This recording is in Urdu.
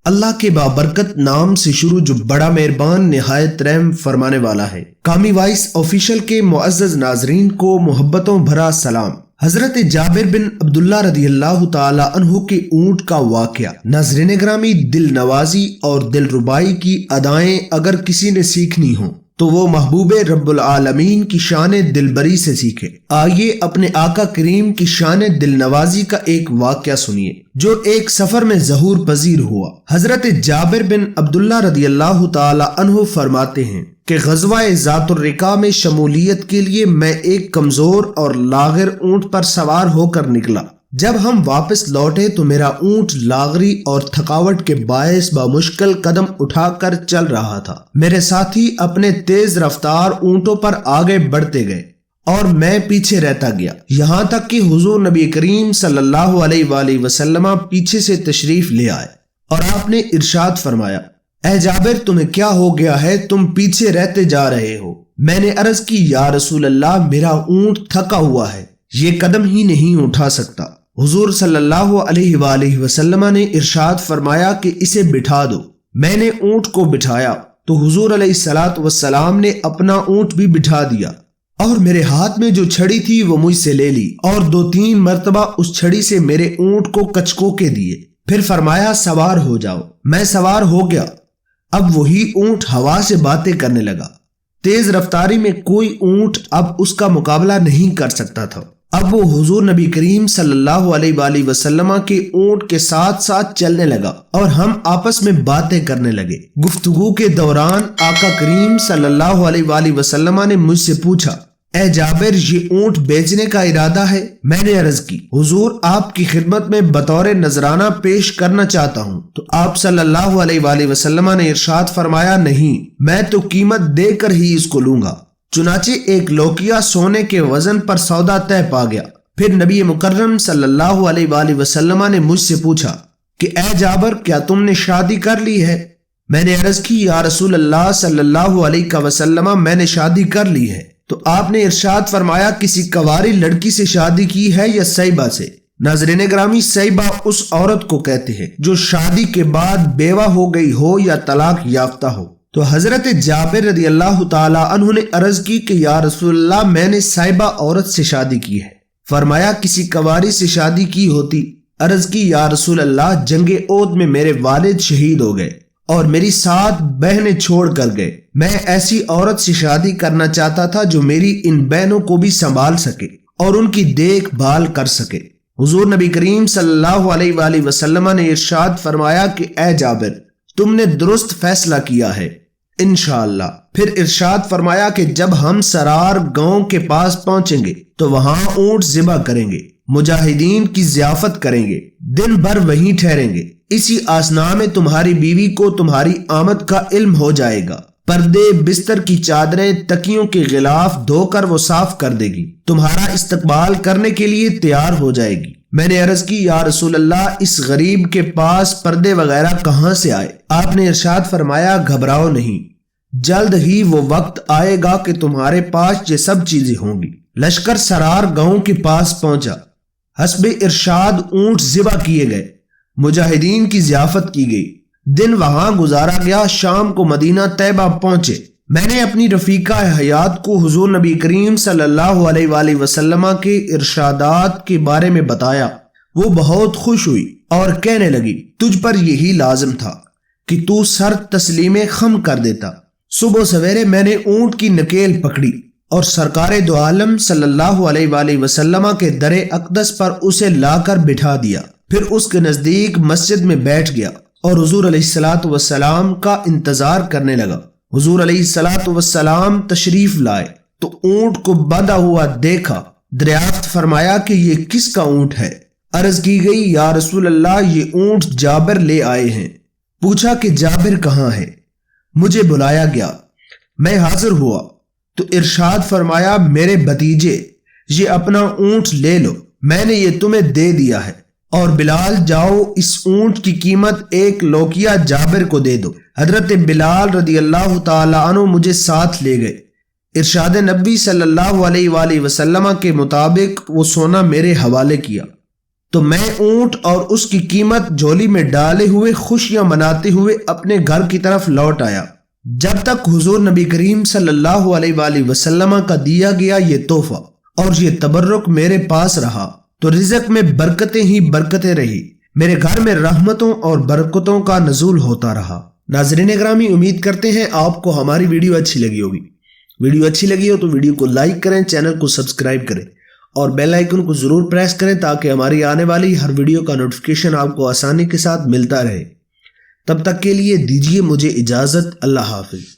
اللہ کے بابرکت نام سے شروع جو بڑا مہربان نہایت رحم فرمانے والا ہے۔ کامی وائس آفیشل کے معزز ناظرین کو محبتوں بھرا سلام۔ حضرت جابر بن عبداللہ رضی اللہ تعالی عنہ کے اونٹ کا واقعہ۔ ناظرین گرامی، دل نوازی اور دل ربائی کی ادائیں اگر کسی نے سیکھنی ہوں تو وہ محبوب رب العالمین کی شان دلبری سے سیکھے۔ آئیے اپنے آقا کریم کی شان دل نوازی کا ایک واقعہ سنیے جو ایک سفر میں ظہور پذیر ہوا۔ حضرت جابر بن عبداللہ رضی اللہ تعالی عنہ فرماتے ہیں کہ غزوہ ذات الرقاع میں شمولیت کے لیے میں ایک کمزور اور لاغر اونٹ پر سوار ہو کر نکلا۔ جب ہم واپس لوٹے تو میرا اونٹ لاغری اور تھکاوٹ کے باعث بمشکل قدم اٹھا کر چل رہا تھا۔ میرے ساتھی اپنے تیز رفتار اونٹوں پر آگے بڑھتے گئے اور میں پیچھے رہتا گیا، یہاں تک کہ حضور نبی کریم صلی اللہ علیہ وآلہ وسلم پیچھے سے تشریف لے آئے اور آپ نے ارشاد فرمایا، اے جابر تمہیں کیا ہو گیا ہے، تم پیچھے رہتے جا رہے ہو؟ میں نے عرض کی، یا رسول اللہ میرا اونٹ تھکا ہوا ہے، یہ قدم ہی نہیں اٹھا سکتا۔ حضور صلی اللہ علیہ وآلہ وسلم نے ارشاد فرمایا کہ اسے بٹھا دو۔ میں نے اونٹ کو بٹھایا تو حضور علیہ الصلوۃ والسلام نے اپنا اونٹ بھی بٹھا دیا اور میرے ہاتھ میں جو چھڑی تھی وہ مجھ سے لے لی اور 2-3 مرتبہ اس چھڑی سے میرے اونٹ کو کچکو کے دیے، پھر فرمایا سوار ہو جاؤ۔ میں سوار ہو گیا۔ اب وہی اونٹ ہوا سے باتیں کرنے لگا۔ تیز رفتاری میں کوئی اونٹ اب اس کا مقابلہ نہیں کر سکتا تھا۔ اب وہ حضور نبی کریم صلی اللہ علیہ وآلہ وسلم کے اونٹ کے ساتھ ساتھ چلنے لگا اور ہم آپس میں باتیں کرنے لگے۔ گفتگو کے دوران آقا کریم صلی اللہ علیہ وآلہ وسلم نے مجھ سے پوچھا، اے جابر یہ اونٹ بیچنے کا ارادہ ہے؟ میں نے عرض کی، حضور آپ کی خدمت میں بطور نذرانہ پیش کرنا چاہتا ہوں۔ تو آپ صلی اللہ علیہ وآلہ وسلم نے ارشاد فرمایا، نہیں، میں تو قیمت دے کر ہی اس کو لوں گا۔ چنانچہ ایک لوکیا سونے کے وزن پر سودا طے پا گیا۔ پھر نبی مکرم صلی اللہ علیہ وآلہ وسلم نے مجھ سے پوچھا کہ اے جابر کیا تم نے شادی کر لی ہے؟ میں نے عرض کی، یا رسول اللہ صلی اللہ علیہ وسلم میں نے شادی کر لی ہے۔ تو آپ نے ارشاد فرمایا، کسی کنواری لڑکی سے شادی کی ہے یا سیبہ سے؟ ناظرین گرامی، سیبہ اس عورت کو کہتے ہیں جو شادی کے بعد بیوہ ہو گئی ہو یا طلاق یافتہ ہو۔ تو حضرت جابر رضی اللہ تعالی عنہ نے عرض کی کہ یا رسول اللہ میں نے سیبہ عورت سے شادی کی ہے۔ فرمایا کسی کنواری سے شادی کی ہوتی؟ عرض کی، یا رسول اللہ جنگ احد میں میرے والد شہید ہو گئے اور میری 7 بہنیں چھوڑ کر گئے۔ میں ایسی عورت سے شادی کرنا چاہتا تھا جو میری ان بہنوں کو بھی سنبھال سکے اور ان کی دیکھ بھال کر سکے۔ حضور نبی کریم صلی اللہ علیہ وآلہ وسلم نے ارشاد فرمایا کہ اے جابر تم نے درست فیصلہ کیا ہے انشاءاللہ۔ پھر ارشاد فرمایا کہ جب ہم سرار گاؤں کے پاس پہنچیں گے تو وہاں اونٹ ذبح کریں گے، مجاہدین کی ضیافت کریں گے، دن بھر وہیں ٹھہریں گے۔ اسی آسنا میں تمہاری بیوی کو تمہاری آمد کا علم ہو جائے گا۔ پردے، بستر کی چادریں، تکیوں کے غلاف دھو کر وہ صاف کر دے گی، تمہارا استقبال کرنے کے لیے تیار ہو جائے گی۔ میں نے عرض کی، یا رسول اللہ اس غریب کے پاس پردے وغیرہ کہاں سے آئے؟ آپ نے ارشاد فرمایا، گھبراؤ نہیں، جلد ہی وہ وقت آئے گا کہ تمہارے پاس یہ سب چیزیں ہوں گی۔ لشکر سرار گاؤں کے پاس پہنچا، حسب ارشاد اونٹ ذبح کیے گئے، مجاہدین کی ضیافت کی گئی، دن وہاں گزارا گیا۔ شام کو مدینہ طیبہ پہنچے۔ میں نے اپنی رفیقہ حیات کو حضور نبی کریم صلی اللہ علیہ وآلہ وسلم کے ارشادات کے بارے میں بتایا۔ وہ بہت خوش ہوئی اور کہنے لگی، تجھ پر یہی لازم تھا کہ تو سر تسلیم خم کر دیتا۔ صبح سویرے میں نے اونٹ کی نکیل پکڑی اور سرکار دو عالم صلی اللہ علیہ وآلہ وسلم کے در اقدس پر اسے لا کر بٹھا دیا، پھر اس کے نزدیک مسجد میں بیٹھ گیا اور حضور علیہ الصلوۃ والسلام کا انتظار کرنے لگا۔ حضور علیہ الصلوۃ والسلام تشریف لائے تو اونٹ کو بندھا ہوا دیکھا۔ دریافت فرمایا کہ یہ کس کا اونٹ ہے؟ عرض کی گئی، یا رسول اللہ یہ اونٹ جابر لے آئے ہیں۔ پوچھا کہ جابر کہاں ہے؟ مجھے بلایا گیا، میں حاضر ہوا تو ارشاد فرمایا، میرے بھتیجے یہ اپنا اونٹ لے لو، میں نے یہ تمہیں دے دیا ہے، اور بلال جاؤ اس اونٹ کی قیمت 1 لوکیا جابر کو دے دو۔ حضرت بلال رضی اللہ تعالی عنہ مجھے ساتھ لے گئے۔ ارشاد نبی صلی اللہ علیہ وآلہ وسلم کے مطابق وہ سونا میرے حوالے کیا تو میں اونٹ اور اس کی قیمت جھولی میں ڈالے ہوئے خوشیاں مناتے ہوئے اپنے گھر کی طرف لوٹ آیا، جب تک حضور نبی کریم صلی اللہ علیہ وآلہ وسلم کا دیا گیا یہ تحفہ اور یہ تبرک میرے پاس رہا تو رزق میں برکتیں ہی برکتیں رہی، میرے گھر میں رحمتوں اور برکتوں کا نزول ہوتا رہا۔ ناظرین اکرامی، امید کرتے ہیں آپ کو ہماری ویڈیو اچھی لگی ہوگی۔ ویڈیو اچھی لگی ہو تو ویڈیو کو لائک کریں، چینل کو سبسکرائب کریں اور بیل آئیکن کو ضرور پریس کریں تاکہ ہماری آنے والی ہر ویڈیو کا نوٹیفیکیشن آپ کو آسانی کے ساتھ ملتا رہے۔ تب تک کے لیے دیجیے مجھے اجازت، اللہ حافظ۔